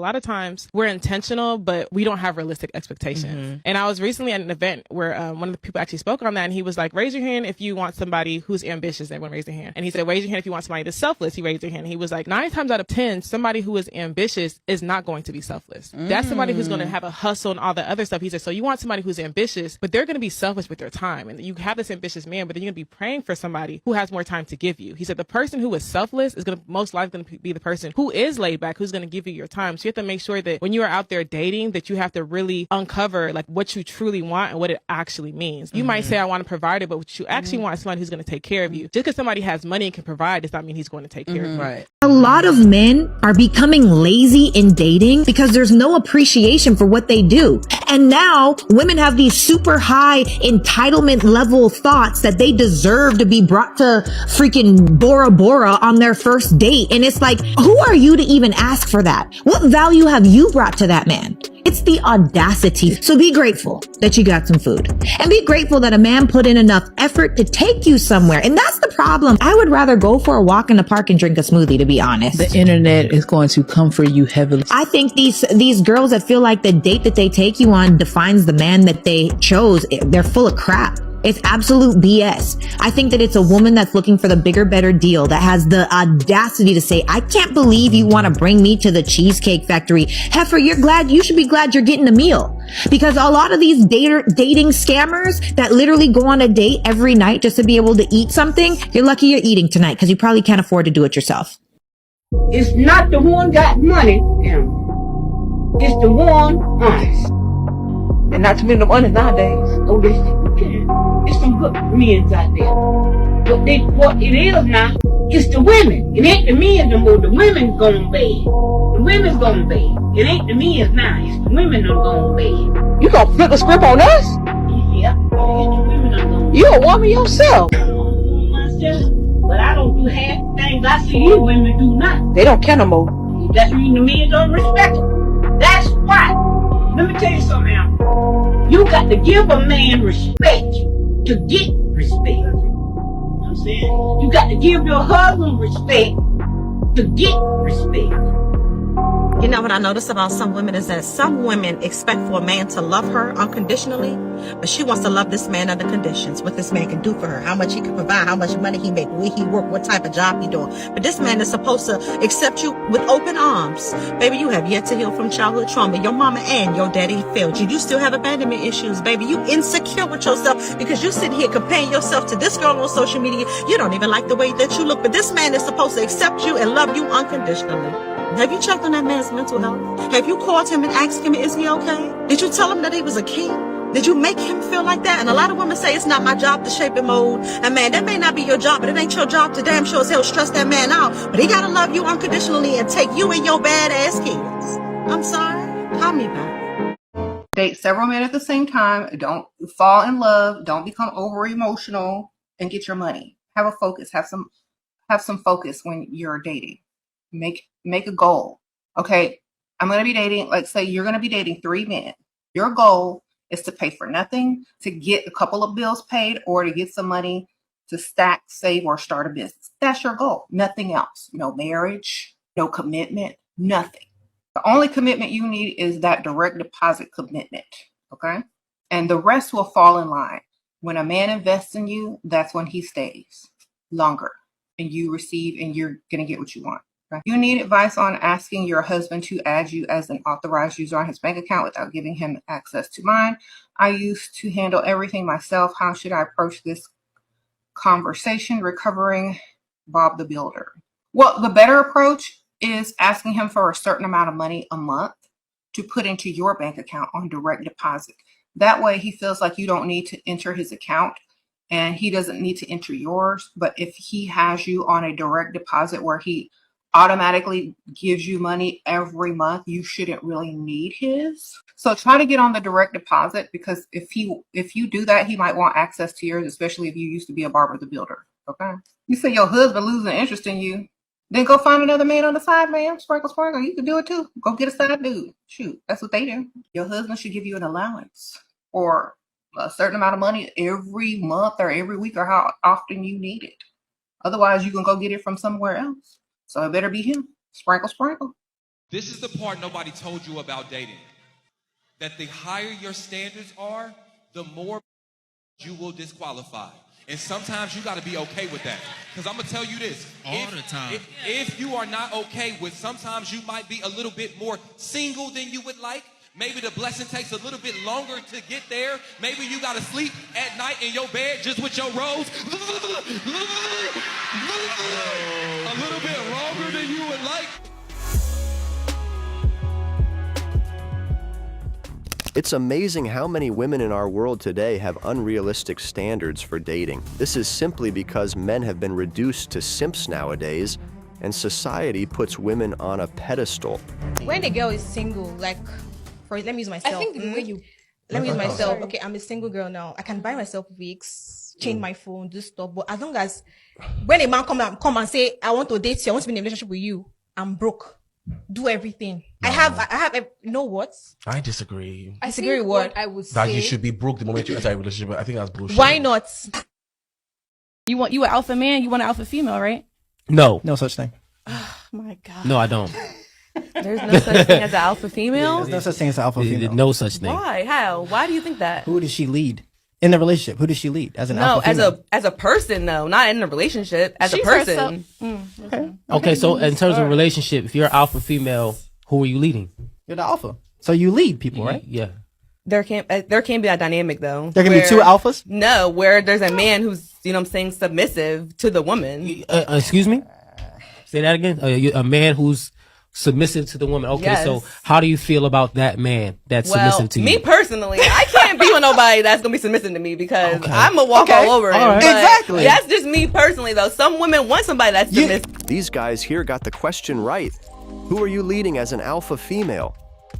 A lot of times we're intentional, but we don't have realistic expectations. And I was recently at an event where one of the people actually spoke on that, and he was like, raise your hand if you want somebody who's ambitious. Everyone raised their hand. And he said, raise your hand if you want somebody that's selfless. He raised their hand. He was like, 9 times out of 10, somebody who is ambitious is not going to be selfless. That's somebody who's going to have a hustle and all the other stuff. He said, so you want somebody who's ambitious, but they're going to be selfish with their time. And you have this ambitious man, but then you're going to be praying for somebody who has more time to give you. He said, the person who is selfless is going to most likely going to be the person who is laid back, who's going to give you your time. So you have to make sure that when you are out there dating, that you have to really uncover like what you truly want and what it actually means. You might say, I want a provider, but what you actually want is somebody who's going to take care of you. Just because somebody has money and can provide does not mean he's going to take care of you. Right. A lot of men are becoming lazy in dating because there's no appreciation for what they do. And now women have these super high entitlement level thoughts that they deserve to be brought to freaking Bora Bora on their first date. And it's like, who are you to even ask for that? What value have you brought to that man? It's the audacity. So be grateful that you got some food, and be grateful that a man put in enough effort to take you somewhere. And that's the problem. I would rather go for a walk in the park and drink a smoothie, to be honest. The internet is going to comfort you heavily. I think these girls that feel like the date that they take you on defines the man that they chose, they're full of crap. It's absolute BS. I think that it's a woman that's looking for the bigger, better deal, that has the audacity to say, I can't believe you want to bring me to the Cheesecake Factory. Heifer, you should be glad you're getting a meal. Because a lot of these dating scammers that literally go on a date every night just to be able to eat something, you're lucky you're eating tonight because you probably can't afford to do it yourself. It's not the one got money, it's the one honest. And not too many of them honest nowadays. Oh, it's some good men out there. But what it is now, it's the women. It ain't the men no more. The women gone bad. The women's gone bad. It ain't the men now. It's the women that gone bad. You gonna flip the script on us? Yeah, it's the women that gone bad. You a woman yourself. I don't myself, but I don't do half the things I see you women do now. They don't care no more. That's when the men don't respect it. That's why. Let me tell you something, Al. You got to give a man respect to get respect. You know what I'm saying? You got to give your husband respect to get respect. You know what I notice about some women is that some women expect for a man to love her unconditionally, but she wants to love this man under conditions. What this man can do for her, how much he can provide, how much money he make, where he work, what type of job he doing. But this man is supposed to accept you with open arms. Baby, you have yet to heal from childhood trauma. Your mama and your daddy failed you. You still have abandonment issues, baby. You insecure with yourself because you sitting here comparing yourself to this girl on social media. You don't even like the way that you look, but this man is supposed to accept you and love you unconditionally. Have you checked on that man's mental health? Have you called him and asked him, is he okay? Did you tell him that he was a king? Did you make him feel like that? And a lot of women say it's not my job to shape and mold. And man, that may not be your job, but it ain't your job to damn sure as hell stress that man out. But he gotta love you unconditionally and take you and your badass kids. I'm sorry. Call me back. Date several men at the same time. Don't fall in love. Don't become over emotional and get your money. Have a focus. Have some focus when you're dating. Make a goal. Okay, I'm going to be dating, let's say you're going to be dating 3 men. Your goal is to pay for nothing, to get a couple of bills paid, or to get some money to stack, save, or start a business. That's your goal. Nothing else. No marriage, no commitment, nothing. The only commitment you need is that direct deposit commitment. Okay? And the rest will fall in line. When a man invests in you, that's when he stays longer and you receive and you're going to get what you want. You need advice on asking your husband to add you as an authorized user on his bank account without giving him access to mine. I used to handle everything myself. How should I approach this conversation? Recovering Bob the Builder. Well, the better approach is asking him for a certain amount of money a month to put into your bank account on direct deposit. That way he feels like you don't need to enter his account and he doesn't need to enter yours. But if he has you on a direct deposit where he automatically gives you money every month, you shouldn't really need his. So try to get on the direct deposit, because if you do that, he might want access to yours, especially if you used to be a barber the builder. Okay. You say your husband losing interest in you, then go find another man on the side, man. Sprinkle, sprinkle. You can do it too. Go get a side dude. Shoot, that's what they do. Your husband should give you an allowance or a certain amount of money every month or every week or how often you need it. Otherwise, you can go get it from somewhere else. So it better be him. Sprinkle, sprinkle. This is the part nobody told you about dating. That the higher your standards are, the more you will disqualify. And sometimes you got to be okay with that. Because I'm going to tell you this. All the time. If you are not okay with sometimes you might be a little bit more single than you would like, maybe the blessing takes a little bit longer to get there. Maybe you got to sleep at night in your bed just with your rose a little bit longer than you would like. It's amazing how many women in our world today have unrealistic standards for dating. This is simply because men have been reduced to simps nowadays, and society puts women on a pedestal. When a girl is single, like, let me use myself. I think the way you... Let me use myself. Okay, I'm a single girl now. I can buy myself wigs, change my phone, do stuff. But as long as when a man come and say, I want to date you, I want to be in a relationship with you, I'm broke. Do everything. No. I have, you know what? I disagree. I disagree with what? I would That say... you should be broke the moment you enter a relationship. I think that's bullshit. Why not? You an alpha man, you want an alpha female, right? No such thing. Oh my God. No, I don't. There's no such thing as an alpha female? There's no such thing as an alpha female. No such thing. Why? How? Why do you think that? Who does she lead? In the relationship, who does she lead? As an alpha female? as a person though, not in a relationship. As a person. Okay, so in terms of relationship, if you're an alpha female, who are you leading? You're the alpha. So you lead people, right? Yeah. There can't be that dynamic though. There can be two alphas? No, where there's a man who's, you know what I'm saying, submissive to the woman. Excuse me? Say that again? A man who's submissive to the woman. Okay, yes. So how do you feel about that man that's submissive to you? Me personally, I can't be with nobody that's gonna be submissive to me because I'm gonna walk all over him. Right. Exactly. That's just me personally though. Some women want somebody that's submissive. These guys here got the question right. Who are you leading as an alpha female?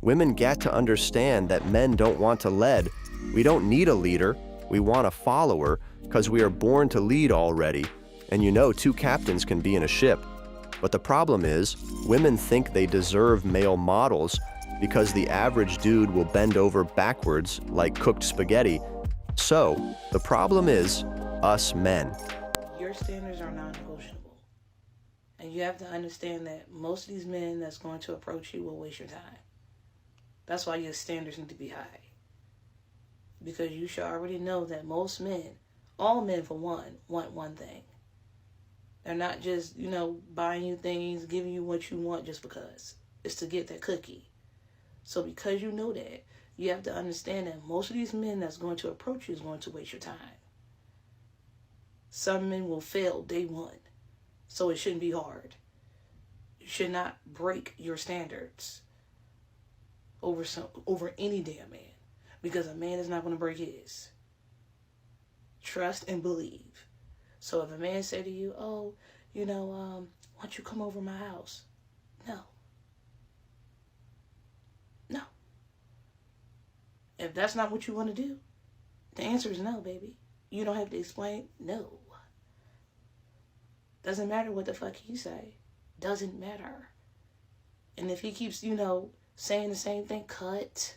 Women get to understand that men don't want to lead. We don't need a leader. We want a follower because we are born to lead already. And you know, two captains can be in a ship. But the problem is, women think they deserve male models because the average dude will bend over backwards like cooked spaghetti. So, the problem is, us men. Your standards are non-negotiable. And you have to understand that most of these men that's going to approach you will waste your time. That's why your standards need to be high. Because you should already know that most men, all men for one, want one thing. They're not just, buying you things, giving you what you want just because. It's to get that cookie. So because you know that, you have to understand that most of these men that's going to approach you is going to waste your time. Some men will fail day one. So it shouldn't be hard. You should not break your standards over any damn man. Because a man is not going to break his. Trust and believe. So if a man say to you, why don't you come over my house? No. No. If that's not what you want to do, the answer is no, baby. You don't have to explain. No. Doesn't matter what the fuck he say. Doesn't matter. And if he keeps, saying the same thing, cut.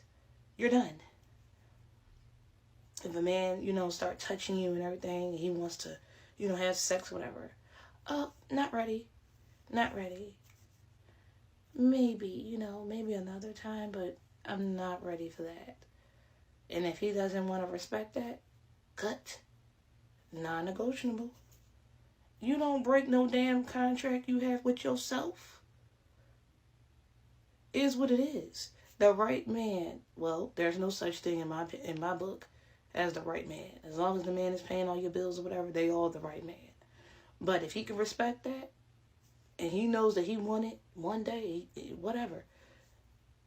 You're done. If a man, start touching you and everything, and he wants to, have sex, whatever. Oh, not ready. Not ready. Maybe, maybe another time, but I'm not ready for that. And if he doesn't want to respect that, cut. Non-negotiable. You don't break no damn contract you have with yourself. It is what it is. The right man, well, there's no such thing in my book as the right man. As long as the man is paying all your bills or whatever, they all the right man. But if he can respect that, and he knows that he won it one day, whatever,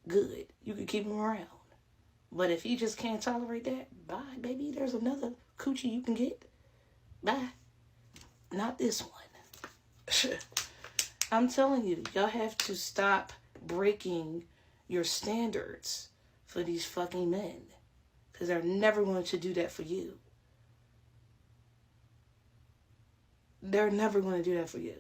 good. You can keep him around. But if he just can't tolerate that, bye, baby. There's another coochie you can get. Bye. Not this one. I'm telling you, y'all have to stop breaking your standards for these fucking men. Because they're never going to do that for you. They're never going to do that for you.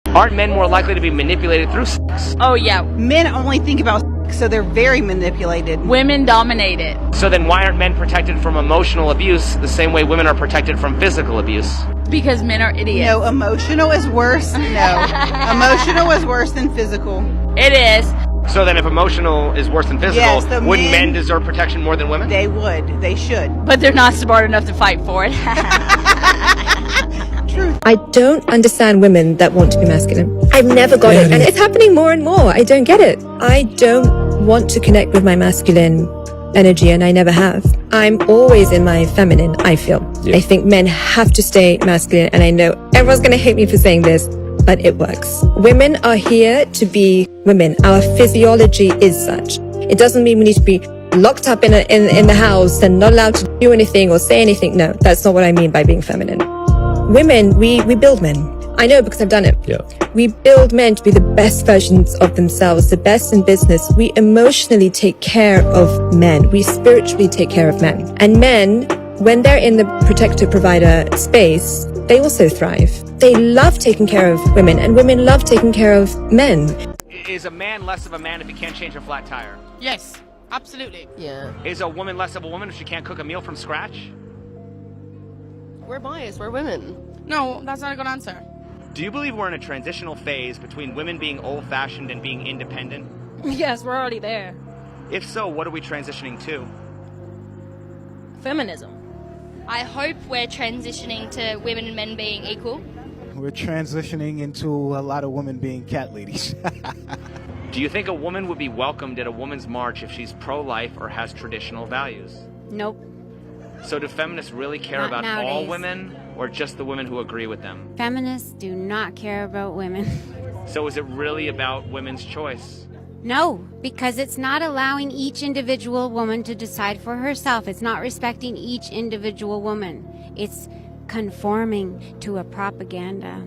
Aren't men more likely to be manipulated through sex? Oh yeah, men only think about sex, so they're very manipulated. Women dominate it. So then why aren't men protected from emotional abuse the same way women are protected from physical abuse? Because men are idiots. No, emotional is worse. No. Emotional is worse than physical. It is. So then if emotional is worse than physical, Yes, the wouldn't men- men deserve protection more than women? They would. They should. But they're not smart enough to fight for it. I don't understand women that want to be masculine. I've never got it, and it's happening more and more. I don't get it. I don't want to connect with my masculine energy, and I never have. I'm always in my feminine, I feel. I think men have to stay masculine, and I know everyone's going to hate me for saying this, but it works. Women are here to be women. Our physiology is such. It doesn't mean we need to be locked up in the house and not allowed to do anything or say anything. No, that's not what I mean by being feminine. Women, we build men. I know because I've done it. Yeah. We build men to be the best versions of themselves, the best in business. We emotionally take care of men. We spiritually take care of men. And men, when they're in the protector provider space, they also thrive. They love taking care of women, and women love taking care of men. Is a man less of a man if he can't change a flat tire? Yes, absolutely. Yeah. Is a woman less of a woman if she can't cook a meal from scratch? We're biased. We're women. No, that's not a good answer. Do you believe we're in a transitional phase between women being old-fashioned and being independent? Yes, we're already there. If so, what are we transitioning to? Feminism. I hope we're transitioning to women and men being equal. We're transitioning into a lot of women being cat ladies. Do you think a woman would be welcomed at a woman's march if she's pro-life or has traditional values? Nope. So do feminists really care Not about all nowadays. women or just the women who agree with them? Feminists do not care about women. So is it really about women's choice? No, because it's not allowing each individual woman to decide for herself. It's not respecting each individual woman. It's conforming to a propaganda.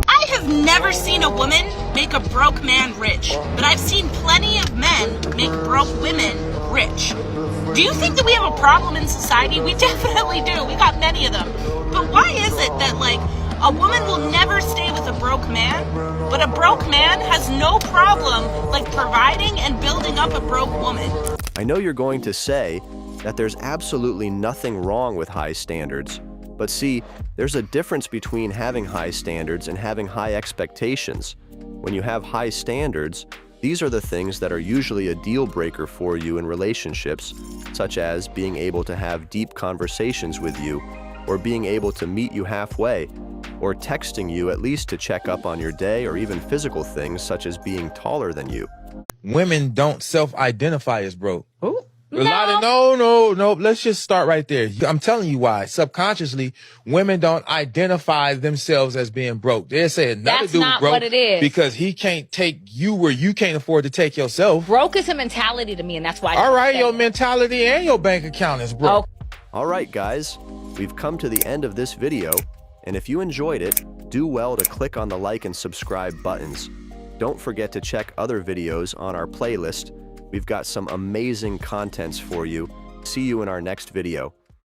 I have never seen a woman make a broke man rich, but I've seen plenty of men make broke women rich. Do you think that we have a problem in society? We definitely do. We got many of them. But why is it that, like, a woman will never stay with a broke man, but a broke man has no problem, like, providing and building up a broke woman? I know you're going to say that there's absolutely nothing wrong with high standards, but see, there's a difference between having high standards and having high expectations. When you have high standards, these are the things that are usually a deal breaker for you in relationships, such as being able to have deep conversations with you, or being able to meet you halfway, or texting you at least to check up on your day, or even physical things such as being taller than you. Women don't self-identify as broke. No. Let's just start right there. I'm telling you why. Subconsciously, women don't identify themselves as being broke. They say another That's dude not broke what it is. because he can't take you where you can't afford to take yourself. Broke is a mentality to me, and that's why. All right, your mentality and your bank account is broke. All right, guys, we've come to the end of this video, and if you enjoyed it, do well to click on the like and subscribe buttons. Don't forget to check other videos on our playlist. We've got some amazing contents for you. See you in our next video.